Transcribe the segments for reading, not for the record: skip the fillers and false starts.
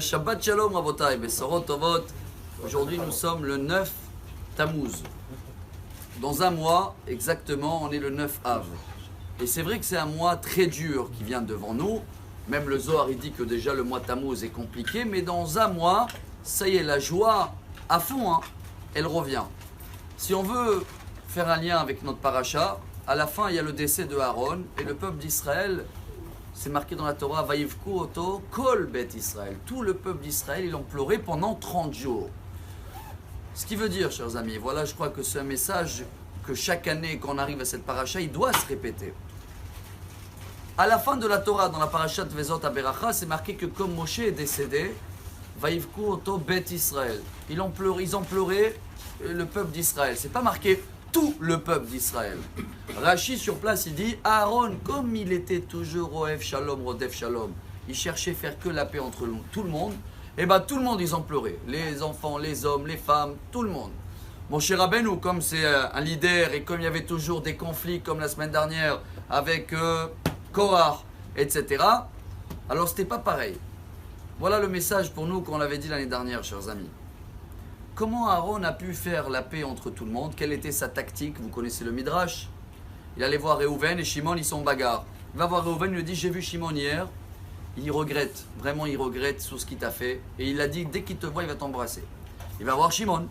Shabbat Shalom Rabotai, Besorot Tovot. Aujourd'hui nous sommes le 9 Tammuz. Dans un mois exactement, on est le 9 Av. Et c'est vrai que c'est un mois très dur qui vient devant nous. Même le Zohar il dit que déjà le mois Tammuz est compliqué, mais dans un mois, ça y est, la joie à fond, elle revient. Si on veut faire un lien avec notre paracha, à la fin il y a le décès de Aaron et le peuple d'Israël. C'est marqué dans la Torah, Vaïvku Oto, Kol Bet Israël. Tout le peuple d'Israël, ils l'ont pleuré pendant 30 jours. Ce qui veut dire, chers amis, voilà, je crois que c'est un message que chaque année, quand on arrive à cette paracha, il doit se répéter. À la fin de la Torah, dans la paracha de Vezot Aberacha, c'est marqué que comme Moshe est décédé, Vaïvku Oto Bet Israël. Ils ont pleuré le peuple d'Israël. C'est pas marqué tout le peuple d'Israël. Rashi sur place il dit Aaron, comme il était toujours Oev Shalom, Rodef Shalom, il cherchait faire que la paix entre tout le monde, et bien tout le monde ils ont pleuré, les enfants, les hommes, les femmes, tout le monde. Mon cher Rabbeinu, comme c'est un leader et comme il y avait toujours des conflits comme la semaine dernière avec Korah, etc., alors c'était pas pareil. Voilà le message pour nous qu'on l'avait dit l'année dernière, chers amis. Comment Aaron a pu faire la paix entre tout le monde? Quelle était sa tactique? Vous connaissez le Midrash. Il allait voir Réhouven et Shimon, ils sont en bagarre. Il va voir Réhouven, il lui dit j'ai vu Shimon hier. Il regrette, vraiment il regrette sur ce qu'il t'a fait. Et il a dit dès qu'il te voit, il va t'embrasser. Il va voir Shimon.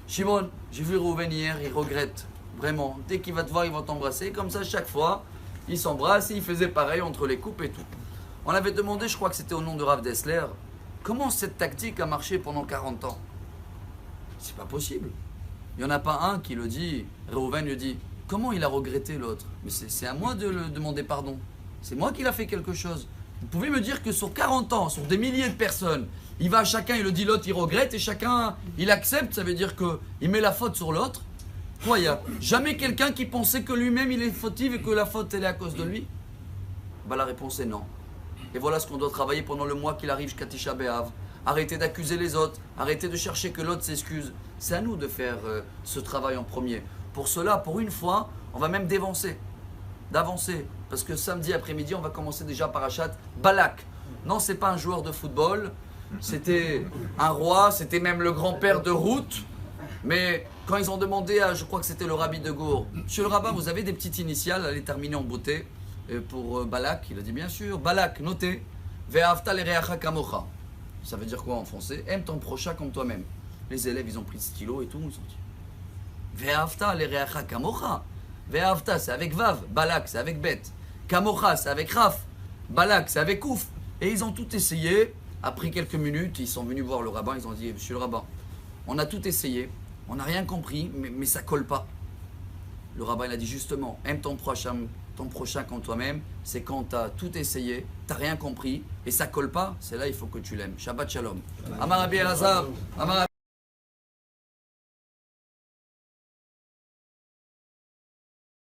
Shimon, j'ai vu Réhouven hier, il regrette. Vraiment, dès qu'il va te voir, il va t'embrasser. Comme ça, chaque fois, il s'embrasse et il faisait pareil entre les couples et tout. On avait demandé, je crois que c'était au nom de Rav Dessler, comment cette tactique a marché pendant 40 ans? C'est pas possible. Il n'y en a pas un qui le dit. Réhouven lui dit comment il a regretté l'autre? Mais c'est à moi de le demander pardon. C'est moi qui l'a fait quelque chose. Vous pouvez me dire que sur 40 ans, sur des milliers de personnes, il va à chacun, il le dit, l'autre il regrette et chacun il accepte, ça veut dire qu'il met la faute sur l'autre. Quoi, il n'y a jamais quelqu'un qui pensait que lui-même il est fautif et que la faute elle est à cause de lui? Bah, la réponse est non. Et voilà ce qu'on doit travailler pendant le mois qu'il arrive jusqu'à Tisha B'Av. Arrêtez d'accuser les autres, arrêtez de chercher que l'autre s'excuse. C'est à nous de faire ce travail en premier. Pour cela, pour une fois, on va même d'avancer. Parce que samedi après-midi, on va commencer déjà Parashat Balak. Non, c'est pas un joueur de football, c'était un roi, c'était même le grand-père de Ruth. Mais quand ils ont demandé à, je crois que c'était le rabbi de Gour, monsieur le rabbin, vous avez des petites initiales, allez terminer en beauté pour Balak. Il a dit bien sûr, Balak, notez, Ve'avta l'ereacha kamocha. Ça veut dire quoi en français? Aime ton prochain comme toi-même. Les élèves, ils ont pris le stylo et tout, ils ont dit Ve'avta l'ereacha kamocha. Ve'avta, c'est avec Vav. Balak, c'est avec Bet. Kamocha, c'est avec Raf. Balak, c'est avec Ouf. Et ils ont tout essayé. Après quelques minutes, ils sont venus voir le rabbin. Ils ont dit monsieur le rabbin, on a tout essayé. On n'a rien compris, mais ça colle pas. Le rabbin, il a dit justement, aime ton prochain comme toi-même, c'est quand tu as tout essayé, tu n'as rien compris, et ça colle pas, c'est là il faut que tu l'aimes. Shabbat Shalom. Amar Rabbi Elazar, Amar